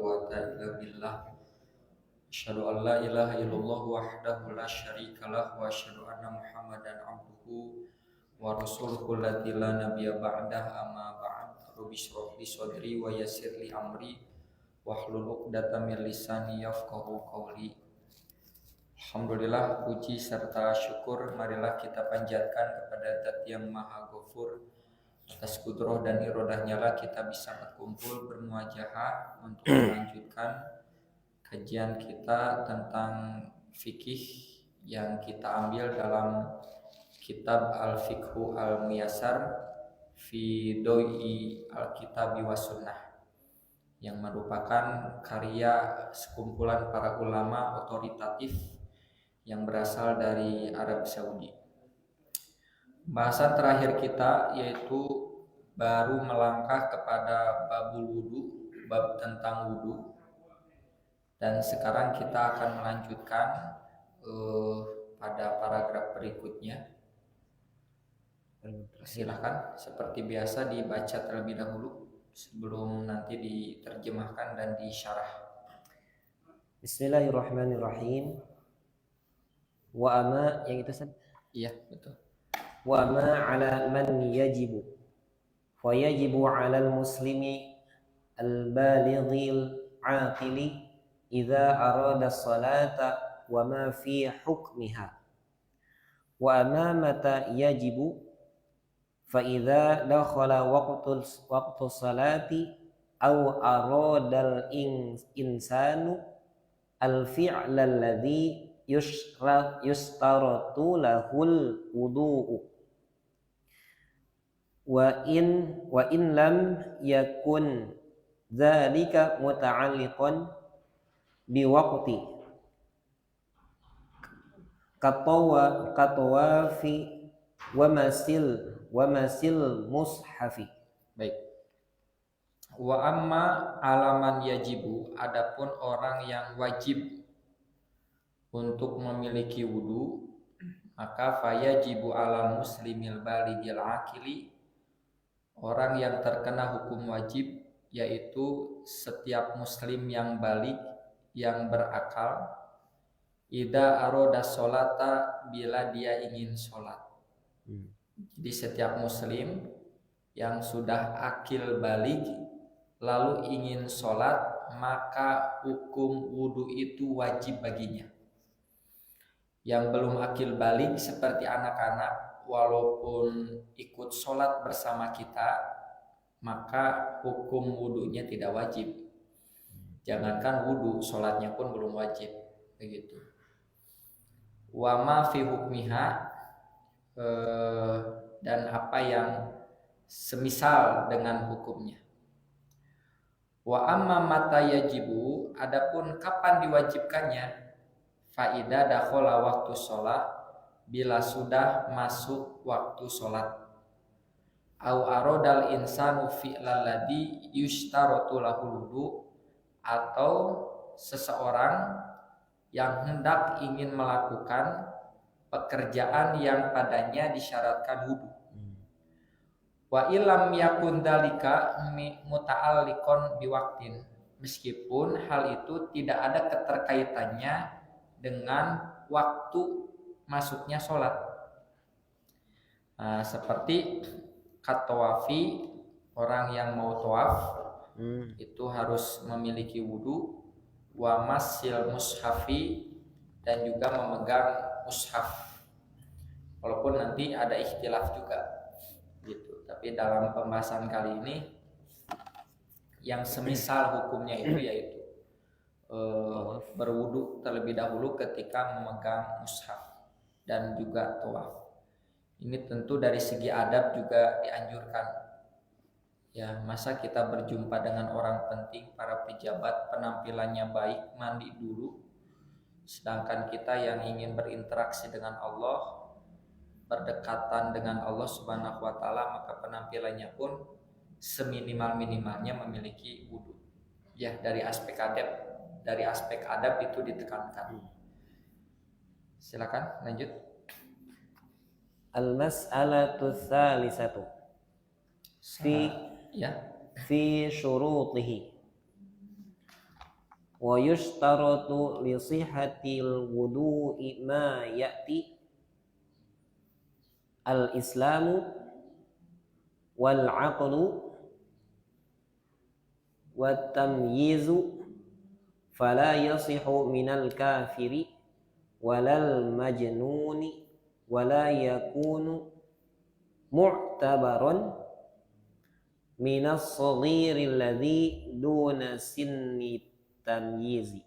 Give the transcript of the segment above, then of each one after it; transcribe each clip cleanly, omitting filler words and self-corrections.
quwwata illa billah. Asyhadu an la ilaha illallah wahdahu la syarika lah wa asyhadu anna Muhammadan abduhu wa rasuluhu allati la nabiyya ba'dah, amma ba'd. Rabbi shrah li sadri wa yassir li amri wahlul 'uqdatam min lisani yafqahu qawli. Alhamdulillah, puji serta syukur marilah kita panjatkan kepada Zat yang Maha Ghafur. Atas kudroh dan irodahnya lah kita bisa berkumpul bermuajahah untuk melanjutkan kajian kita tentang fikih yang kita ambil dalam kitab Al-Fiqhu Al-Muyassar fi Doi Al-Kitabi wa Sunnah, yang merupakan karya sekumpulan para ulama otoritatif yang berasal dari Arab Saudi. Bahasan terakhir kita yaitu baru melangkah kepada babul wudu, bab tentang wudu. Dan sekarang kita akan melanjutkan pada paragraf berikutnya. Silakan, seperti biasa dibaca terlebih dahulu sebelum nanti diterjemahkan dan disyarah. Bismillahirrahmanirrahim. Wa ama, yang itu San? Iya, betul. Wa ma ala man yajibu fa yajibu ala al-muslimi al-balighil aqili idza arada salata wa ma fi hukmiha. Wa ama mata yajibu fa idza dakhala waqtu salati aw arada al-insanu al-fi'la alladhi yustaratu lahul wudu'u wa in lam yakun dzalika muta'alliqan biwaqti katawafi wa masil mushafi. Baik. Wa amma alaman yajibu, adapun orang yang wajib untuk memiliki wudu, maka fayajibu alal muslimil baligil akili, orang yang terkena hukum wajib yaitu setiap muslim yang balik, yang berakal, idza aroda sholata, bila dia ingin sholat. Jadi setiap muslim yang sudah akil balik lalu ingin sholat, maka hukum wudu itu wajib baginya. Yang belum akil balik seperti anak-anak, walaupun ikut sholat bersama kita, maka hukum wudunya tidak wajib. Jangankan wudu, sholatnya pun belum wajib. Begitu. Wa ma fi hukmiha, dan apa yang semisal dengan hukumnya. Wa amma mata yajibu, adapun kapan diwajibkannya, faida dakhala waktu sholat, bila sudah masuk waktu sholat. Au arodal insanu fi'lal ladhi yushtaratu lahul wudu, atau seseorang yang hendak ingin melakukan pekerjaan yang padanya disyaratkan wudu. Wa ilam yakun dalika muta'alliqon biwaktin, meskipun hal itu tidak ada keterkaitannya dengan waktu masuknya sholat. Nah, seperti katawafi, orang yang mau tawaf itu harus memiliki wudu. Wa masil mushafi, dan juga memegang mushaf, walaupun nanti ada ikhtilaf juga gitu. Tapi dalam pembahasan kali ini yang semisal hukumnya itu yaitu berwudu terlebih dahulu ketika memegang mushaf dan juga tawaf. Ini tentu dari segi adab juga dianjurkan. Ya, masa kita berjumpa dengan orang penting, para pejabat, penampilannya baik, mandi dulu, sedangkan kita yang ingin berinteraksi dengan Allah, berdekatan dengan Allah Subhanahu wa taala, maka penampilannya pun seminimal-minimalnya memiliki wudu. Ya, dari aspek adab itu ditekankan. Silakan lanjut. Al-mas'alatu tsalisatu fi syurutihi. wa yushtaratu li sihhatil wudu'i ma ya'ti al-islamu wal aqlu wat tamyizu fala yasihu minal kafiri walal majnuni wala yakunu mu'tabaron minas saghiri alladhi duna sinni tamyizi.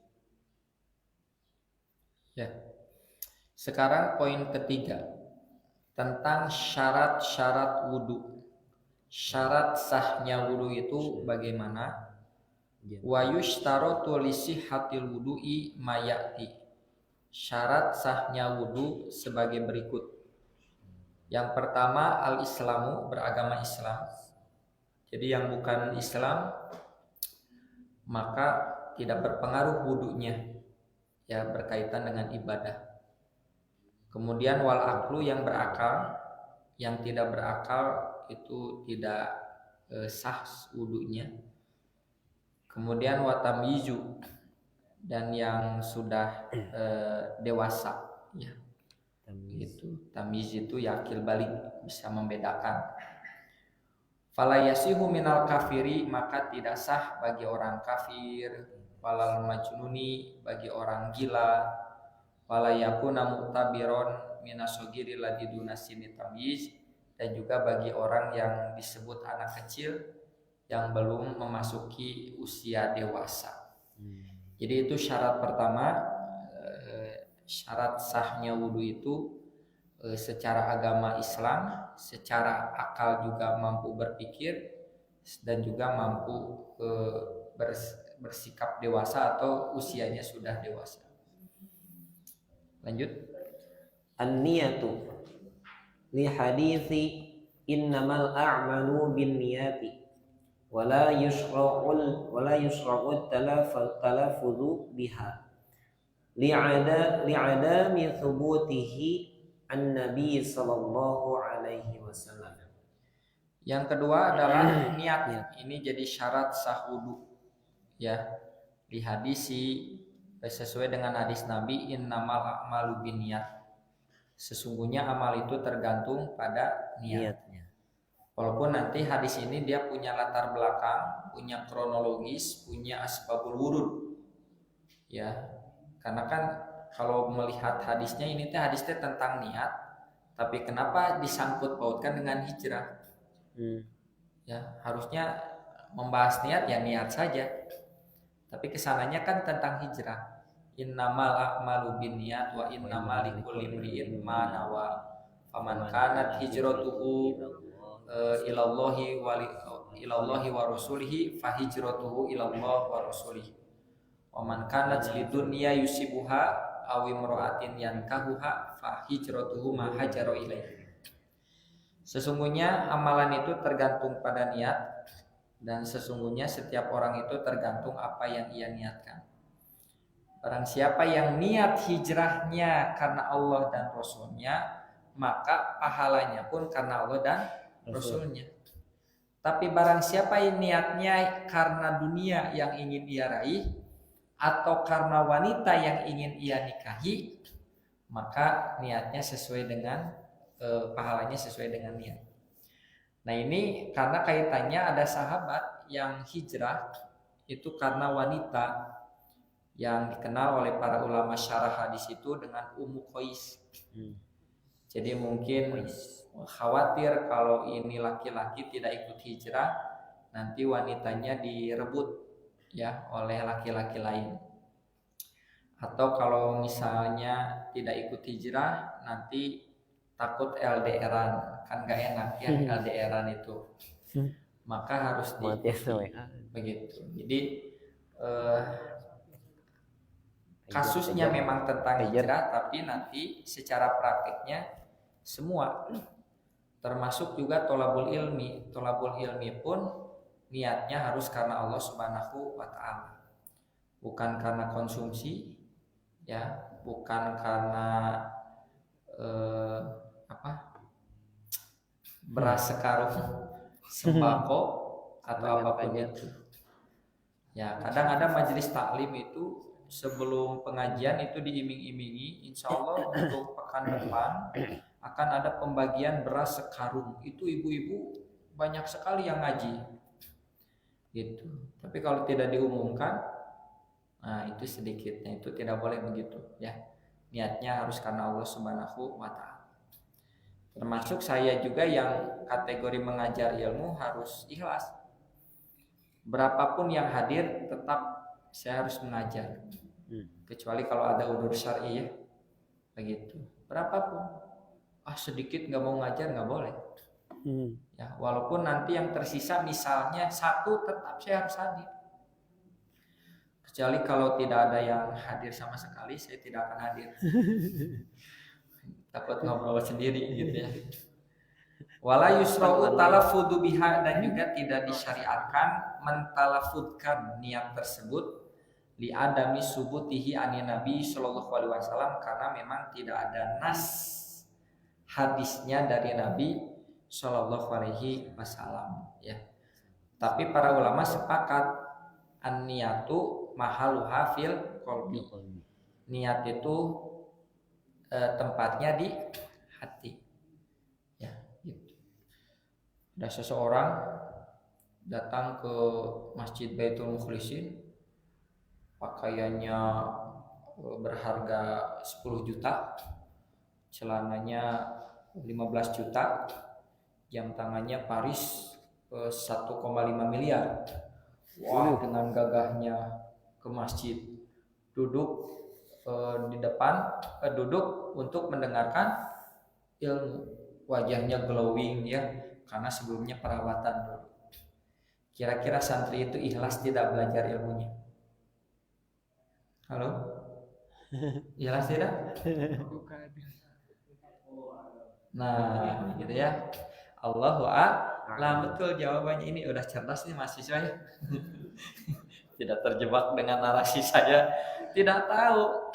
Ya. Sekarang poin ketiga tentang syarat-syarat wudu. Syarat sahnya wudu itu bagaimana? Wa yushtaratu li sihhatil wudu'i ma ya'ti. Syarat sahnya wudu sebagai berikut. Yang pertama al-islamu, beragama Islam. Jadi yang bukan Islam maka tidak berpengaruh wudunya, ya, berkaitan dengan ibadah. Kemudian wal aqlu, yang berakal. Yang tidak berakal itu tidak sah wudunya. Kemudian watamyizu, dan yang sudah dewasa, ya. Itu tamyiz itu ya akil balik, bisa membedakan. Fala yasihu minal kafiri, maka tidak sah bagi orang kafir. Falal majnuni, bagi orang gila. Fala yakuna mu'tabiron minasogiri ladhi dunasini tamyiz, dan juga bagi orang yang disebut anak kecil yang belum memasuki usia dewasa. Jadi itu syarat pertama. Syarat sahnya wudu itu secara agama Islam, secara akal juga mampu berpikir, dan juga mampu bersikap dewasa atau usianya sudah dewasa. Lanjut. An-niyatu li hadithi innamal a'malu binniyati wala yushra'u talaffuzu biha li'adami thubutihi an-nabi sallallahu alaihi wasallam. Yang kedua adalah niat. Ini jadi syarat sah wudu, ya. Di hadisi sesuai dengan hadis Nabi, innamal a'malu binniyat. Sesungguhnya amal itu tergantung pada niatnya. Walaupun nanti hadis ini dia punya latar belakang, punya kronologis, punya asbabul wurud, ya. Karena kan kalau melihat hadisnya ini hadisnya tentang niat, tapi kenapa disangkut pautkan dengan hijrah? Ya, harusnya membahas niat ya niat saja. Tapi kesananya kan tentang hijrah. Innamal a'malu binniyat wa innamal likulli imri'in ma nawa. Faman kanat hijratuhu ilallahi wa rasulihi fa hijratuhu ilallah wa rasulihi. Wa man kanat lidunya yusibuha aw imra'atin yankahuha fa hijratuhu ma hajara ilaihi. Sesungguhnya amalan itu tergantung pada niat, dan sesungguhnya setiap orang itu tergantung apa yang ia niatkan. Barang siapa yang niat hijrahnya karena Allah dan Rasulnya, maka pahalanya pun karena Allah dan Rasulnya. Tapi barang siapa yang niatnya karena dunia yang ingin ia raih, atau karena wanita yang ingin ia nikahi, maka niatnya sesuai dengan pahalanya sesuai dengan niat. Nah ini karena kaitannya ada sahabat yang hijrah itu karena wanita yang dikenal oleh para ulama syarah hadis itu dengan Ummu Qais. Jadi mungkin khawatir kalau ini laki-laki tidak ikut hijrah, nanti wanitanya direbut ya oleh laki-laki lain. Atau kalau misalnya tidak ikut hijrah, nanti takut LDRan, kan gak enak ya LDRan itu. Maka harus begitu. Jadi kasusnya memang tentang hijrah, tapi nanti secara praktiknya semua, termasuk juga tolabul ilmi. Tolabul ilmi pun niatnya harus karena Allah Subhanahu wa ta'ala, bukan karena konsumsi, ya, bukan karena beras sekarung, sembako atau apapun itu. Ya, kadang ada majelis taklim itu sebelum pengajian itu diiming-imingi, insya Allah untuk pekan depan akan ada pembagian beras sekarung. Itu ibu-ibu banyak sekali yang ngaji, gitu. Tapi kalau tidak diumumkan, nah itu sedikitnya, itu tidak boleh begitu, ya. Niatnya harus karena Allah Subhanahu wa Ta'ala. Termasuk saya juga yang kategori mengajar ilmu harus ikhlas. Berapapun yang hadir tetap saya harus mengajar. Kecuali kalau ada udzur syar'i, ya. Begitu. Berapapun. Sedikit nggak mau ngajar nggak boleh. Ya, walaupun nanti yang tersisa misalnya 1 tetap saya harus hadir. Kecuali kalau tidak ada yang hadir sama sekali, saya tidak akan hadir. Takut ngobrol sendiri gitu ya. Wala yusra'u talaffudu biha, dan juga tidak disyariatkan mentalafudkan niat tersebut li adami subutihi ani Nabi sallallahu alaihi wasallam, karena memang tidak ada nas hadisnya dari Nabi sallallahu alaihi wasallam, ya. Tapi para ulama sepakat an-niyatu mahaluha fil qalbi. Niat itu tempatnya di hati, ya, gitu. Ada seseorang datang ke Masjid Baitul Mukhlisin, pakaiannya berharga 10 juta, celananya 15 juta, jam tangannya Paris 1,5 miliar. Wah, dengan gagahnya ke masjid, duduk di depan, duduk untuk mendengarkan ilmu. Wajahnya glowing, ya, karena sebelumnya perawatan dulu. Kira-kira santri itu ikhlas tidak belajar ilmunya? Halo? Ikhlas tidak? Nah, gitu ya. Allahu a'lam. Betul jawabannya. Ini udah cerdas nih mahasiswa, ya. Tidak terjebak dengan narasi saya. Tidak tahu.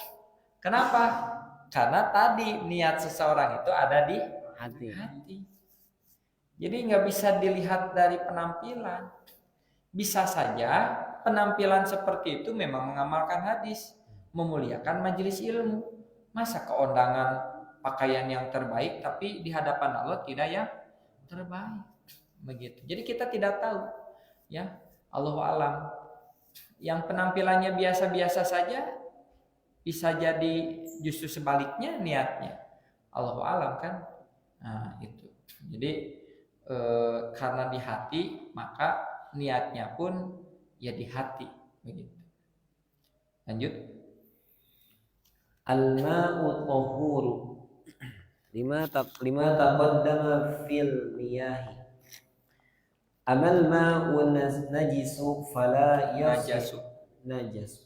Kenapa? Karena tadi niat seseorang itu ada di hati. Jadi nggak bisa dilihat dari penampilan. Bisa saja penampilan seperti itu memang mengamalkan hadis, memuliakan majelis ilmu. Masa keundangan pakaian yang terbaik tapi di hadapan Allah tidak yang terbaik, begitu. Jadi kita tidak tahu, ya. Allahu a'lam. Yang penampilannya biasa-biasa saja bisa jadi justru sebaliknya niatnya. Allahu a'lam, kan. Nah, itu. Jadi karena di hati, maka niatnya pun ya di hati, begitu. Lanjut. Al-ma'u tahuru lima taqaddama fil miyahi. Amal ma'u najisu fala najasu.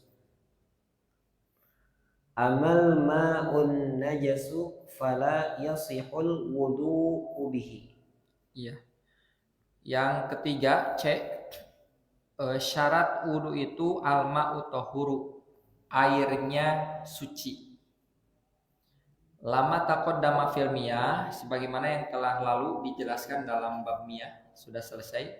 Amal ma'un najasu fala yasihul wudu'u bihi. Iya. Yang ketiga, cek syarat wudu itu al-ma'u tahuru, airnya suci. Lama taqaddama fil miyah, sebagaimana yang telah lalu dijelaskan dalam bab miyah, sudah selesai.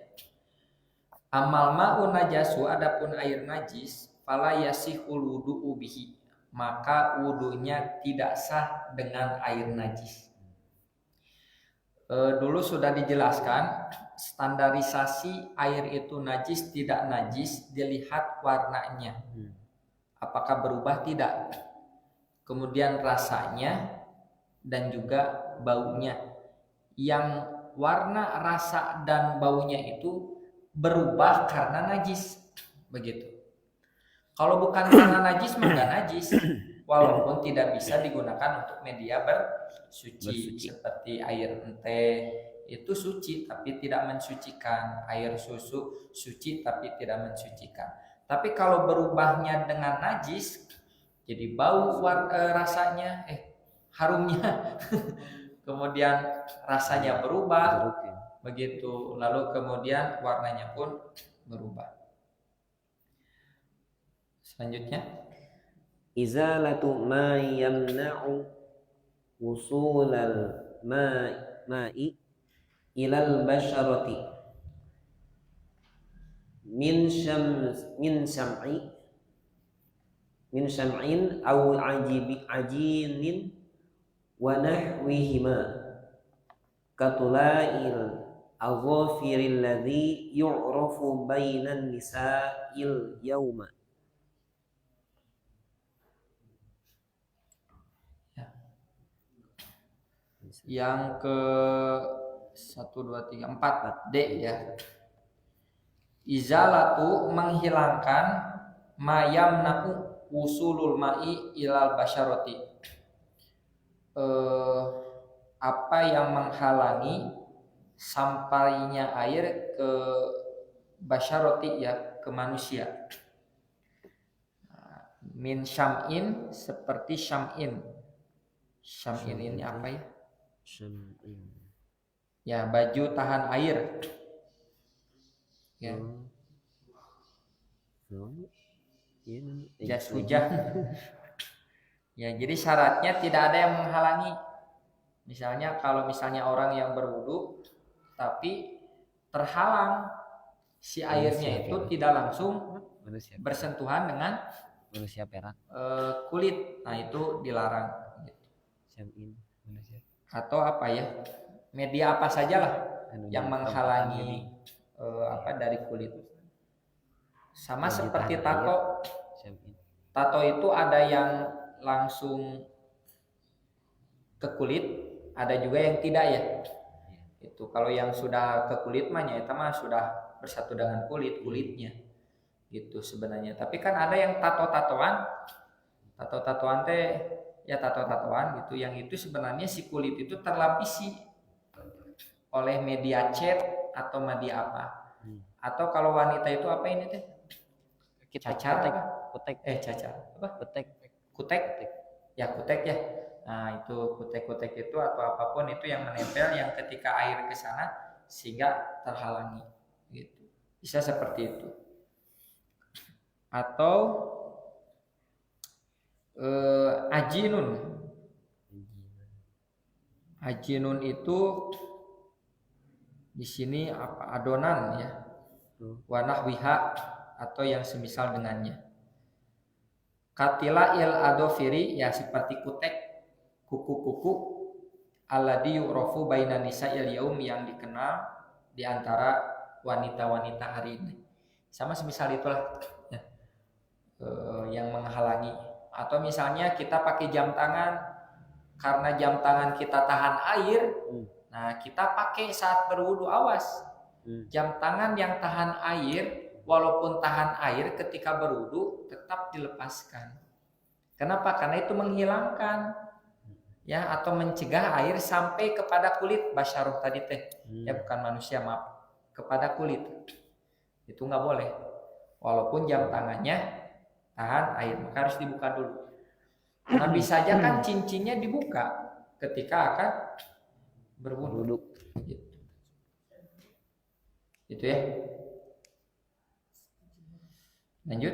Amal ma'un najasu, adapun air najis, fala yasihul wudu'u bihi, maka wudunya tidak sah dengan air najis. Dulu sudah dijelaskan standarisasi air itu najis tidak najis dilihat warnanya, apakah berubah tidak, kemudian rasanya dan juga baunya. Yang warna, rasa dan baunya itu berubah karena najis, begitu. Kalau bukan karena najis maka najis, walaupun tidak bisa digunakan untuk media bersuci. Seperti air teh itu suci tapi tidak mensucikan, air susu suci tapi tidak mensucikan. Tapi kalau berubahnya dengan najis, jadi bau, rasanya, harumnya, kemudian rasanya berubah, begitu. Lalu kemudian warnanya pun berubah. Selanjutnya, izalatu ma yamna'u wusulal ma'i ilal basharati min syam'in aw ajinin wa nahwihima katulail aghafiril ladzi yu'rafu bainan nisa'il yauma. Yang ke 1 2 3 4 D ya. Izalatu menghilangkan mayam naku usulul ma'i ilal basyaroti. Apa yang menghalangi sampainya air ke basyaroti ya, ke manusia. Min syam'in seperti syam'in. Syam'in ini apa ya? Syam'in. Ya, baju tahan air. Ya. Jas hujan. Ya, jadi syaratnya tidak ada yang menghalangi. Misalnya kalau orang yang berwudu tapi terhalang si airnya itu tidak langsung bersentuhan dengan manusia perak, kulit, nah itu dilarang. Syam'in manusia. Atau apa ya, media apa sajalah yang menghalangi dari kulit. Sama seperti tato. Tato itu ada yang langsung ke kulit, ada juga yang tidak ya. Itu kalau yang sudah ke kulit mah itu mah sudah bersatu dengan kulitnya. Gitu sebenarnya. Tapi kan ada yang tato-tatoan teh ya tato-tatoan gitu, yang itu sebenarnya si kulit itu terlapisi oleh media cat atau media apa. Atau kalau wanita itu apa ini teh? Cacar apa? Kutek. Cacar apa? Kutek. Ya kutek ya. Nah itu kutek-kutek itu atau apapun itu yang menempel yang ketika air ke sana sehingga terhalangi gitu. Bisa seperti itu. Atau ajinun itu di sini apa, adonan ya, wanah wiha atau yang semisal dengannya. Katila il adofiri ya seperti kutek, kuku-kuku alladhi yu'rafu bainan nisa'il yaum yang dikenal di antara wanita-wanita hari ini. Sama semisal itulah ya, yang menghalangi. Atau misalnya kita pakai jam tangan karena jam tangan kita tahan air. Nah, kita pakai saat berwudu, awas. Jam tangan yang tahan air, walaupun tahan air ketika berwudu tetap dilepaskan. Kenapa? Karena itu menghilangkan ya atau mencegah air sampai kepada kulit basyaroh tadi teh. Ya bukan manusia, maaf. Kepada kulit. Itu nggak boleh. Walaupun jam tangannya tahan air, maka harus dibuka dulu. Nah, bisa aja kan cincinnya dibuka ketika akan berwudu. Itu ya. Lanjut.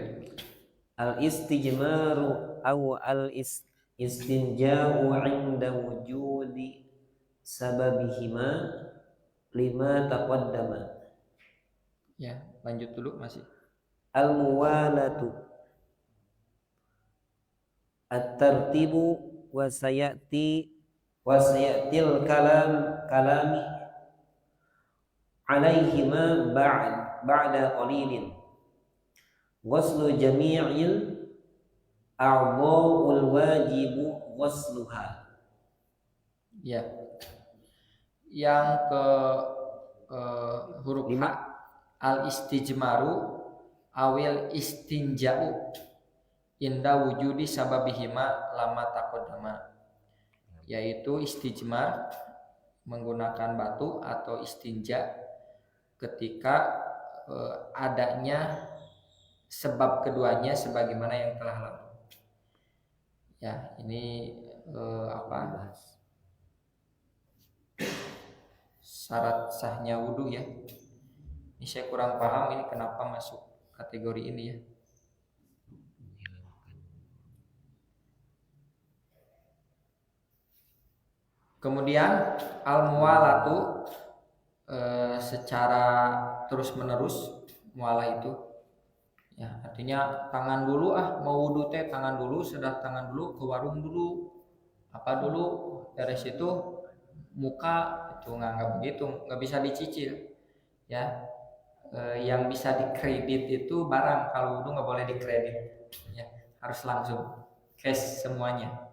Al-istijmaru aw al-istinja'u 'inda wujudi sababihima lima taqaddama. Ya, lanjut dulu masih. Al-muwalatu at-tartibu wa sayatil kalami alaihima ba'da qalilin. Ghuslu jami'il a'dha'ul wajibu ghusluha. Ya. Yang ke huruf H, al-istijmaru awil istinja'u inda wujudi sababihima lama taqaddama. Yaitu istijmar menggunakan batu atau istinja ketika adanya sebab keduanya sebagaimana yang telah lalu. Ya, ini syarat sahnya wudu ya. Ini saya kurang paham ini kenapa masuk kategori ini ya. Kemudian al-muwalatu secara terus menerus mualah itu. Ya, artinya tangan dulu mau wudu teh tangan dulu, sudah tangan dulu ke warung dulu. Apa dulu dari situ muka itu nggak begitu, nggak bisa dicicil. Ya, yang bisa dikredit itu barang, kalau wudu nggak boleh dikredit. Ya, harus langsung cash semuanya.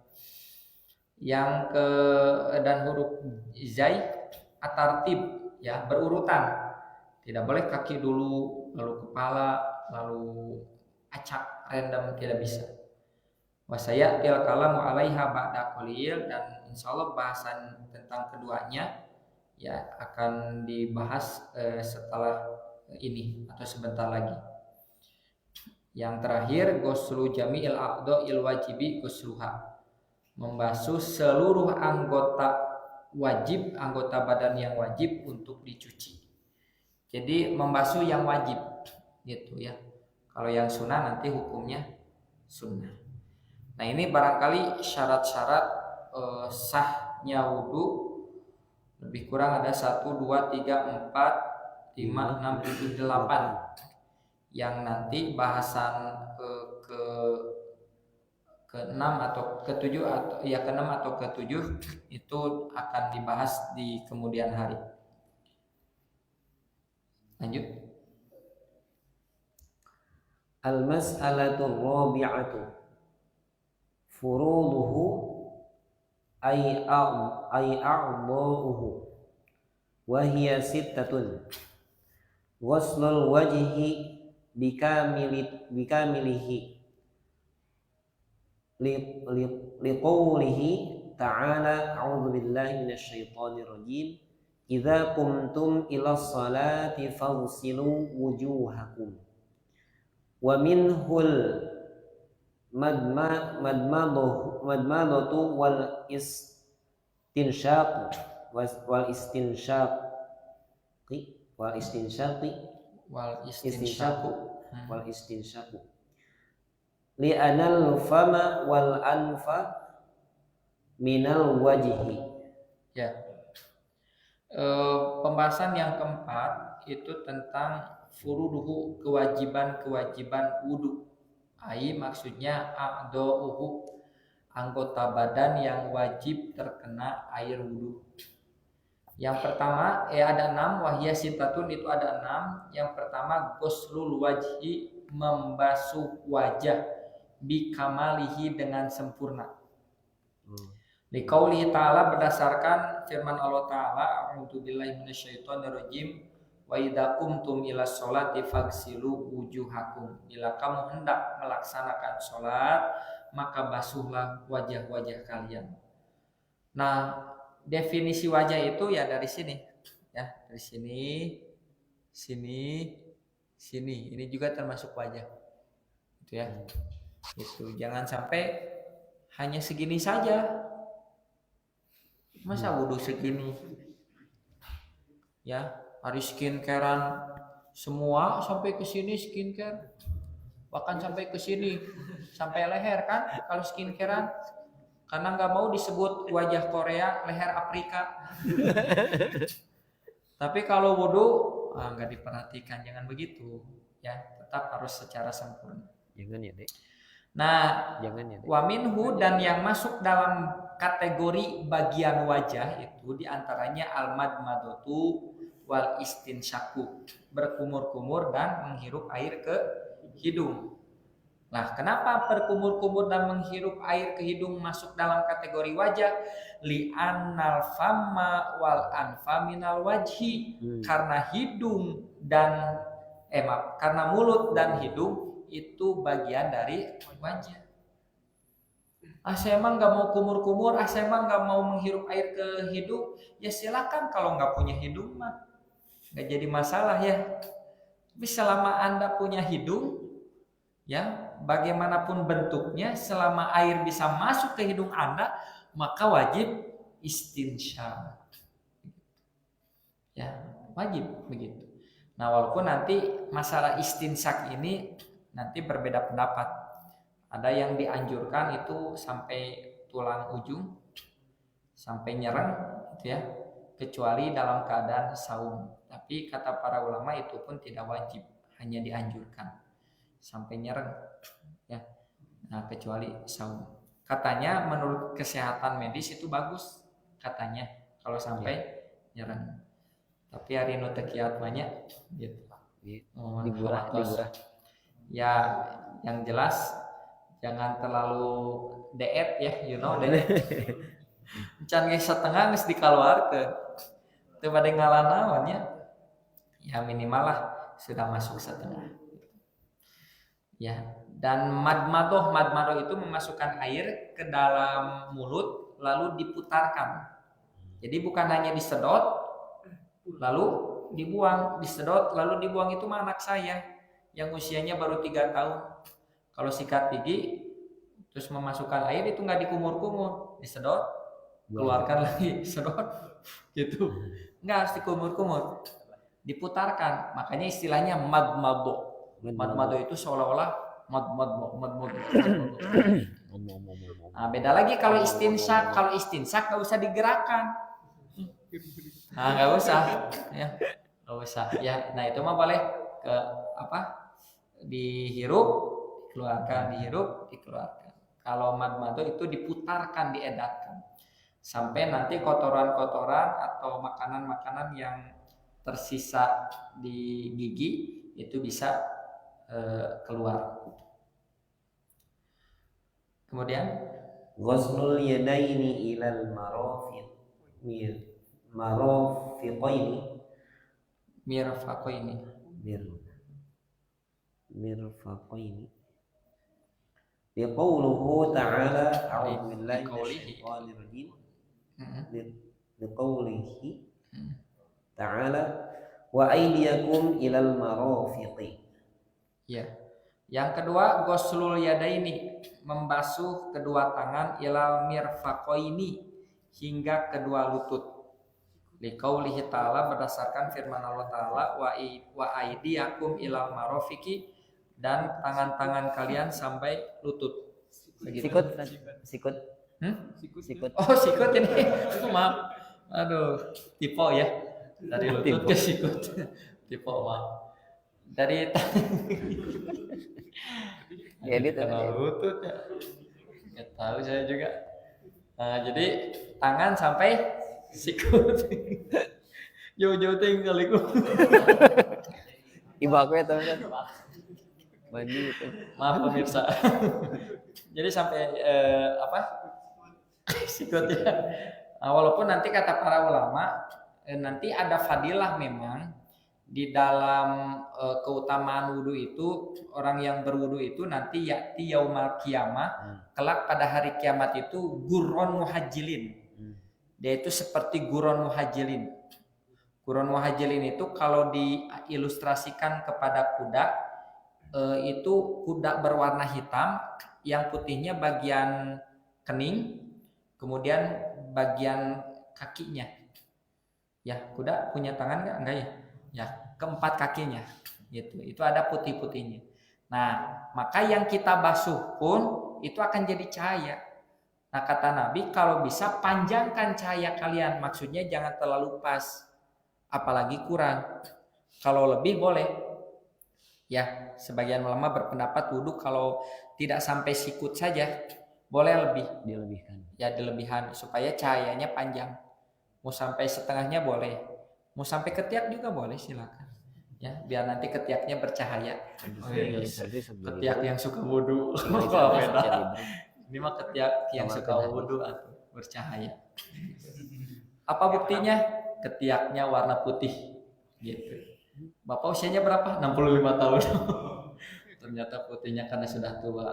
Yang ke dan huruf zai atartib, ya berurutan. Tidak boleh kaki dulu, lalu kepala, lalu acak random, tidak bisa. Wasaya til kalamu alaiha ba'da qalil, dan insyaallah bahasan tentang keduanya ya akan dibahas setelah ini atau sebentar lagi. Yang terakhir ghuslu jami'il a'dha'il wajibi ghusluha, membasuh seluruh anggota wajib, anggota badan yang wajib untuk dicuci. Jadi membasuh yang wajib gitu ya. Kalau yang sunnah nanti hukumnya sunnah. Nah ini barangkali syarat-syarat sahnya wudu. Lebih kurang ada 1, 2, 3, 4, 5, 6, 7, 8. Yang nanti bahasan ke-6 atau ke-7 atau ya ke-6 atau ke-7 itu akan dibahas di kemudian hari. Lanjut. Al-mas'alatu rabi'atu furuduhu ay a'dha'uhu wa hiya sittatun. Ghuslul wajhi bikamilihi liqawlihi ta'ala a'udzu billahi minasyaitonir rajim idza qumtum ilas salati faghsilu wujuhakum wa minhul madmadatu wal istinsyaq wal istinsyaqu li'anal fama wal anfa minal wajhi. Ya. Pembahasan yang keempat itu tentang furuduhu, kewajiban wudu. Ai maksudnya a'dha'uhu, anggota badan yang wajib terkena air wudu. Yang pertama ada 6, wahya sitatun, itu ada 6. Yang pertama ghuslul wajhi, membasuh wajah, bikamalihi, dengan sempurna. Liqaulihi ta'ala, berdasarkan firman Allah Ta'ala, a'udzubillahi minasyaitonirrajim, wa idza qumtum ilas sholati faghsilu wujuhakum, bila kamu hendak melaksanakan sholat maka basuhlah wajah-wajah kalian. Nah, definisi wajah itu ya dari sini ya, dari sini, ini juga termasuk wajah itu ya. Itu jangan sampai hanya segini saja. Masa wudhu segini ya, harus skincarean semua sampai ke sini skincare, bahkan sampai ke sini sampai leher kan kalau skincarean, karena nggak mau disebut wajah Korea, leher Afrika. Tapi kalau wudhu nggak diperhatikan, jangan begitu ya, tetap harus secara sempurna. Jangan ya, Dek. Nah, Jangan ya, Dek. Waminhu, dan yang masuk dalam kategori bagian wajah itu diantaranya al-madmadatu wal istinsyaku, berkumur-kumur dan menghirup air ke hidung. Nah, kenapa berkumur-kumur dan menghirup air ke hidung masuk dalam kategori wajah? Li'annal famma wal anfa minal wajhi, karena hidung dan karena mulut dan hidung itu bagian dari wajah. Saya emang nggak mau kumur-kumur, saya emang nggak mau menghirup air ke hidung, ya silakan, kalau nggak punya hidung mah nggak jadi masalah ya. Tapi selama Anda punya hidung, ya bagaimanapun bentuknya, selama air bisa masuk ke hidung Anda, maka wajib istinsyaq. Ya, wajib begitu. Nah, walaupun nanti masalah istinsyaq ini nanti berbeda pendapat. Ada yang dianjurkan itu sampai tulang ujung, sampai nyereng gitu ya, kecuali dalam keadaan saum. Tapi kata para ulama itu pun tidak wajib, hanya dianjurkan sampai nyereng ya. Nah, kecuali saum. Katanya menurut kesehatan medis itu bagus katanya kalau sampai nyereng. Tapi hari nu teu kiat banyak gitu. Digurah. Ya, yang jelas jangan terlalu diet ya, you know diet. Can geus setengah geus dikaluarkeun. Teu bade ngalah naon ya. Ya minimal lah sudah masuk setengah. Ya, dan madmadoh itu memasukkan air ke dalam mulut lalu diputarkan. Jadi bukan hanya disedot lalu dibuang, disedot lalu dibuang. Itu mah anak saya yang usianya baru 3 tahun. Kalau sikat gigi terus memasukkan air itu nggak dikumur-kumur, disedot, keluarkan lagi, sedot, gitu. Nggak harus dikumur-kumur, diputarkan. Makanya istilahnya madmado. Madmado itu seolah-olah madmado. Nah, beda lagi kalau istinsak. Kalau istinsak nggak usah digerakkan. Nah, nggak usah, ya, nggak usah. Ya, nah itu mah boleh ke dihirup, keluarkan, dihirup, dikeluarkan. Kalau madmado itu diputarkan, diedarkan sampai nanti kotoran-kotoran atau makanan-makanan yang tersisa di gigi itu bisa keluar. Kemudian ghuslul yadaini ilal mirfaqaini liqauluhu ta'ala a'udzu billahi minasyaitonir rajim liqaulihi ta'ala wa aydiyakum ilal marafiqi. Ya. Yang kedua, ghuslul yadaini, membasuh kedua tangan ilal mirfaqaini, hingga kedua lutut. Liqaulihi ta'ala, berdasarkan firman Allah Ta'ala, wa aydiyakum ilal marafiqi, dan tangan-tangan kalian sampai lutut. Begitu. Sikut. Oh, sikut ini. Maaf. Aduh, tipe ya. Dari lutut ke sikut. Tipe, maaf. Dari ya dia lutut ya. Nggak tahu saya juga. Nah, jadi tangan sampai sikut. Jauh-jauh tinggal itu. Ibu aku ya teman-teman. Mandi itu. Maaf pemirsa. Jadi sampai sikut ya. Nah, walaupun nanti kata para ulama nanti ada fadilah memang di dalam keutamaan wudhu itu, orang yang berwudhu itu nanti ya'ti yaumal qiyamah, kelak pada hari kiamat itu gurron muhajjilin. Dia itu seperti gurron muhajjilin. Gurron muhajjilin itu kalau diilustrasikan kepada kuda, itu kuda berwarna hitam, yang putihnya bagian kening, kemudian bagian kakinya. Ya, kuda punya tangan enggak ya? Ya, keempat kakinya gitu. Itu ada putih-putihnya. Nah, maka yang kita basuh pun itu akan jadi cahaya. Nah, kata Nabi, kalau bisa panjangkan cahaya kalian. Maksudnya jangan terlalu pas, apalagi kurang. Kalau lebih boleh. Ya, sebagian ulama berpendapat wudhu kalau tidak sampai sikut saja, boleh lebih. Dilebihkan. Ya, dilebihkan supaya cahayanya panjang. Mau sampai setengahnya boleh. Mau sampai ketiak juga boleh, silakan. Ya, biar nanti ketiaknya bercahaya. Ketiak yang suka wudhu. Ini mah ketiak yang suka wudhu atau bercahaya. Apa buktinya? Ketiaknya warna putih. Gitu. Bapak usianya berapa? 65 tahun. Ternyata putihnya karena sudah tua.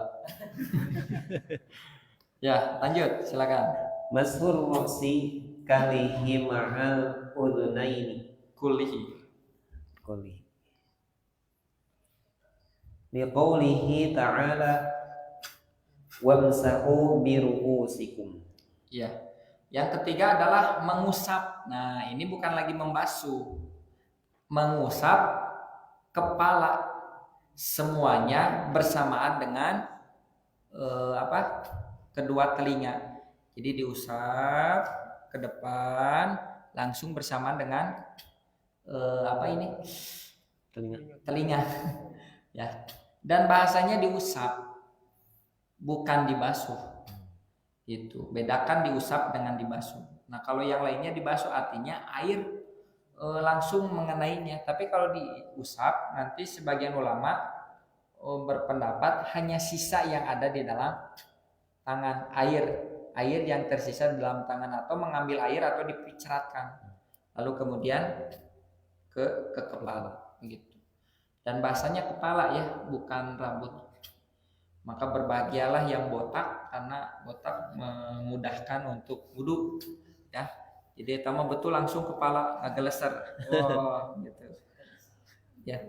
Ya, lanjut, silakan. Mashur roksi kalihi ma'al udunaini Kulihi. Liqaulihi ta'ala wamsahu biru'usikum. Ya. Yang ketiga adalah mengusap. Nah, ini bukan lagi membasuh. Mengusap kepala semuanya bersamaan dengan kedua telinga. Jadi diusap ke depan langsung bersamaan dengan telinga ya. Dan bahasanya diusap bukan dibasuh. Itu bedakan diusap dengan dibasuh. Nah, kalau yang lainnya dibasuh artinya air langsung mengenainya. Tapi kalau diusap nanti sebagian ulama berpendapat hanya sisa yang ada di dalam tangan, air yang tersisa di dalam tangan, atau mengambil air atau dipiceratkan lalu kemudian ke kepala begitu. Dan bahasanya kepala ya, bukan rambut. Maka berbahagialah yang botak, karena botak memudahkan untuk wudu ya. Jadi tamu betul langsung kepala ngageleser. Oh gitu. Ya.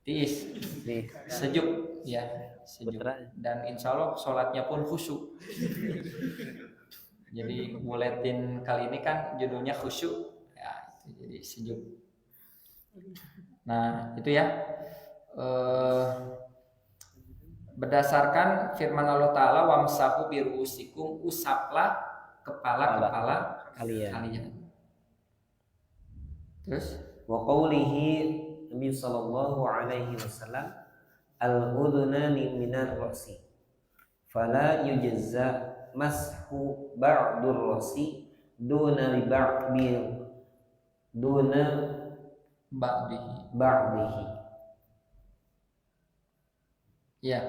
Tiis, sejuk ya, sejuk. Dan insya Allah sholatnya pun khusyuk. Jadi buletin kali ini kan judulnya khusyuk ya, jadi sejuk. Nah itu ya, berdasarkan firman Allah Ta'ala, wamsahu birusikum, usaplah kepala kalian. Terus wa qawlihi Nabi sallallahu alaihi wasallam, al-udhunani minar ra'si fala yujazza mashu ba'dur ra'si duna ba'dihi. Ya,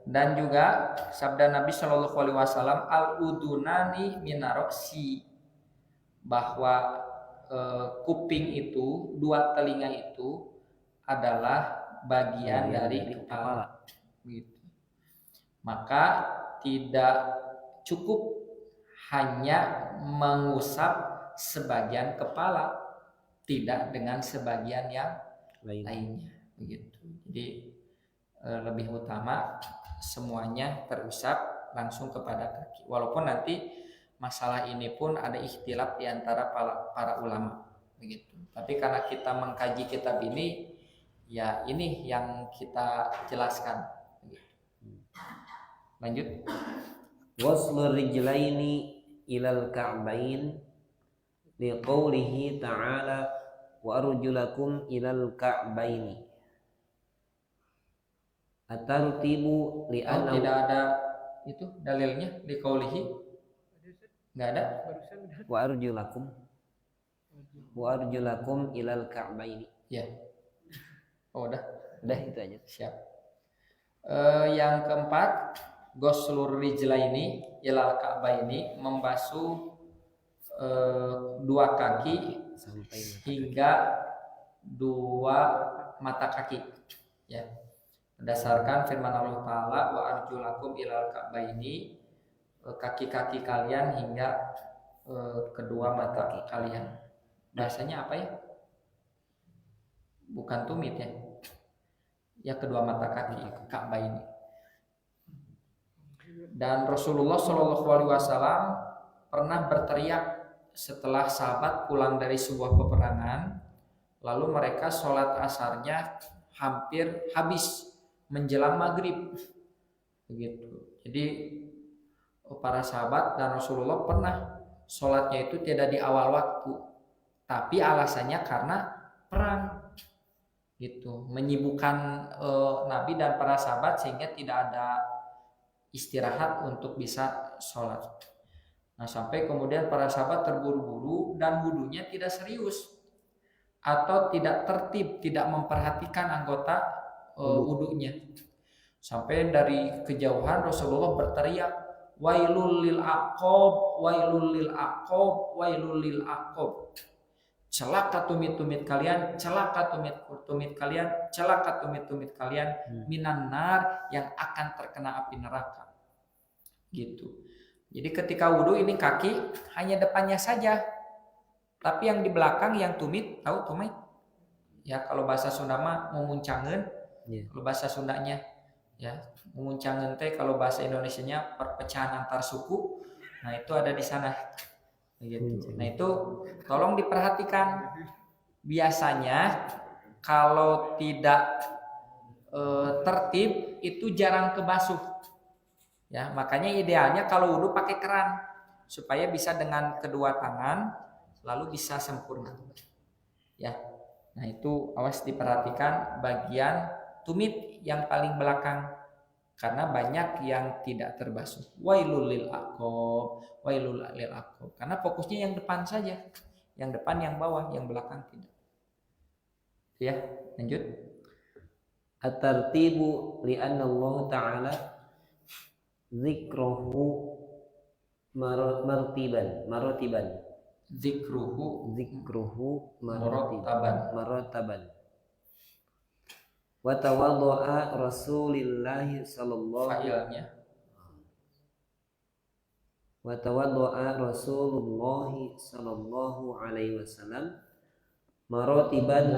dan juga sabda Nabi Shallallahu Alaihi Wasallam, al-udunani minaroksi, bahwa kuping itu, dua telinga itu adalah bagian dari kepala. Gitu. Maka tidak cukup hanya mengusap sebagian kepala, tidak dengan sebagian yang lainnya. Begitu. Jadi lebih utama semuanya terusap langsung kepada kaki. Walaupun nanti masalah ini pun ada ikhtilaf di antara para ulama begitu. Tapi karena kita mengkaji kitab ini, ya ini yang kita jelaskan begitu. Lanjut. Waslur rijlaini ilal ka'bain liqaulihi ta'ala wa arjulakum ilal ka'baini. Atartibu li'annahu, tidak ada itu dalilnya di qaulihi, enggak ada. Wa arjulakum ilal ka'baini. Ya. Oh udah itu aja. Siap. Yang keempat, ghuslur rijlaini ilal ka'baini, membasuh dua kaki hingga dua mata kaki ya. Berdasarkan firman Allah Ta'ala, wa arjulakum ilal ka'baini, kaki-kaki kalian hingga kedua mata kalian. Bahasanya apa ya? Bukan tumit ya. Ya kedua mata kaki, ka'baini. Dan Rasulullah Shallallahu Alaihi Wasallam pernah berteriak setelah sahabat pulang dari sebuah peperangan, lalu mereka sholat asarnya hampir habis menjelang maghrib begitu. Jadi para sahabat dan Rasulullah pernah sholatnya itu tidak di awal waktu, tapi alasannya karena perang gitu, menyibukkan Nabi dan para sahabat sehingga tidak ada istirahat untuk bisa sholat. Nah sampai kemudian para sahabat terburu-buru dan wudunya tidak serius atau tidak tertib, tidak memperhatikan anggota wudunya. Sampai dari kejauhan Rasulullah berteriak, wailul lil aqab, wailul lil aqab, wailul lil aqab. Celaka tumit-tumit kalian, celaka tumit-tumit kalian, celaka tumit-tumit kalian minan nar, yang akan terkena api neraka. Gitu. Jadi ketika wudu ini kaki hanya depannya saja, tapi yang di belakang yang tumit, tahu tumit? Ya kalau bahasa Sunda mah memuncangeun. Kalau bahasa Sundanya ya memuncangeun teh, kalau bahasa Indonesianya perpecahan antar suku. Nah itu ada di sana. Gitu. Nah itu tolong diperhatikan. Biasanya kalau tidak tertib itu jarang kebasuh. Ya makanya idealnya kalau wudu pakai keran supaya bisa dengan kedua tangan lalu bisa sempurna. Ya Nah itu awas diperhatikan bagian tumit yang paling belakang, karena banyak yang tidak terbasuh. Wailul lil aqab, wailul lil aqab. Karena fokusnya yang depan saja, yang depan, yang bawah, yang belakang tidak. Ya, lanjut. At-tartibu li'anna Allah Ta'ala zikruhu marotiban Zikruhu marotaban wa tawaddu'a Rasulillahi sallallahu failnya wa tawaddu'a Rasulullahi sallallahu alaihi wasallam marotiban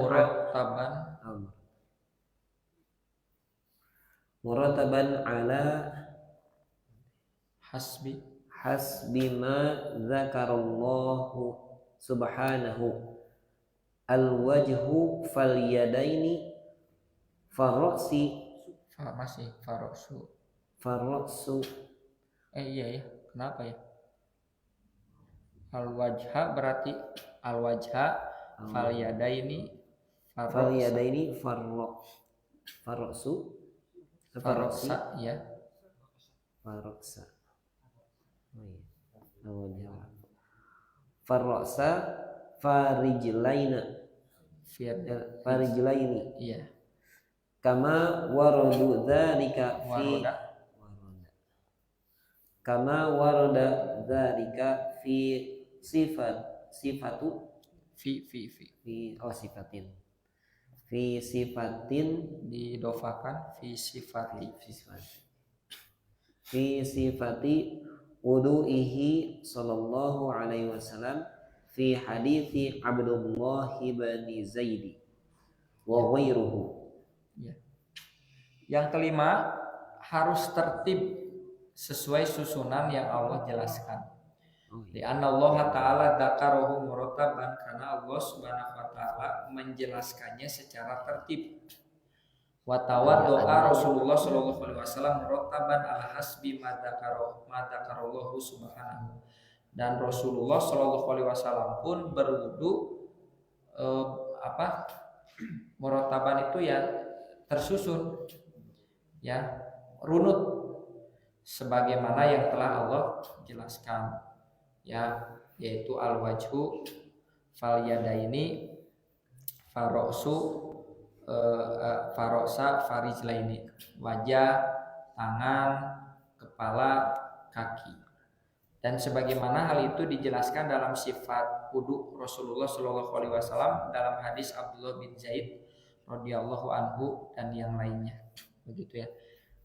ala hasbi ma dzakarallahu subhanahu al-wajhu fal yadaini faroksu iya ya, kenapa ya? Al-wajha berarti al-wajha fal yadaini faroksu faroksa ya. Faroksa. Faroksa farijlaini. Iya. Kama waradu dzalika fi sifatin didofakan fi sifati wudu'ihi sallallahu alaihi wasallam fi hadithi Abdullah bin Zaid wa ghairuhu. Yang kelima, harus tertib sesuai susunan yang Allah jelaskan. Di anna Allah Ta'ala dzakarahu murattaban, karena Allah Subhanahu wa taala menjelaskannya secara tertib. Wa tawaddu'a Rasulullah sallallahu alaihi wasallam murattaban ala hasbi ma dzakarallahu subhanahu. Dan Rasulullah sallallahu alaihi wasallam pun berwudu murattaban itu ya tersusun, ya runut sebagaimana yang telah Allah jelaskan, ya, yaitu al-wajhu fal yadaini faroksu faroksa farijlaini, wajah, tangan, kepala, kaki. Dan sebagaimana hal itu dijelaskan dalam sifat wudu Rasulullah Shallallahu Alaihi Wasallam dalam hadis Abdullah bin Zaid radhiyallahu anhu dan yang lainnya, begitu ya.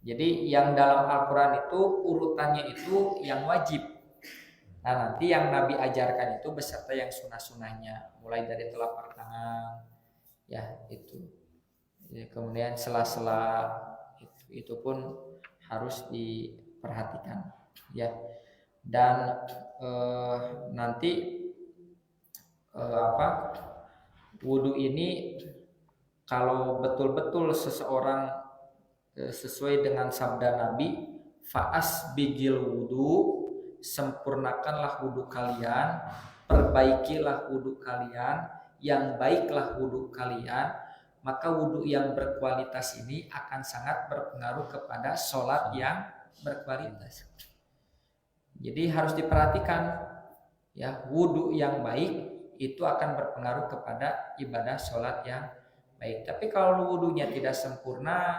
Jadi yang dalam Al-Quran itu urutannya itu yang wajib. Nah nanti yang Nabi ajarkan itu beserta yang sunnah-sunnahnya, mulai dari telapak tangan, ya itu. Ya, kemudian sela-sela itu pun harus diperhatikan, ya. Dan nanti wudu ini kalau betul-betul seseorang sesuai dengan sabda Nabi, fa'as bigil wudu, sempurnakanlah wudu kalian, perbaikilah wudu kalian, yang baiklah wudu kalian, maka wudu yang berkualitas ini akan sangat berpengaruh kepada sholat yang berkualitas. Jadi harus diperhatikan, ya, wudu yang baik itu akan berpengaruh kepada ibadah sholat yang baik. Tapi kalau wudunya tidak sempurna,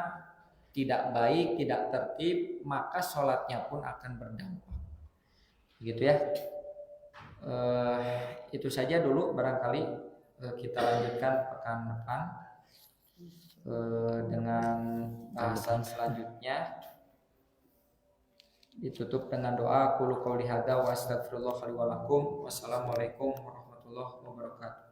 tidak baik, tidak tertib, maka sholatnya pun akan berdampak. Gitu ya. Itu saja dulu, barangkali kita lanjutkan pekan depan dengan bahasan selanjutnya. Ditutup dengan doa, qul qouli hadza wa astaghfirullah li wa lakum. Wassalamualaikum warahmatullahi wabarakatuh.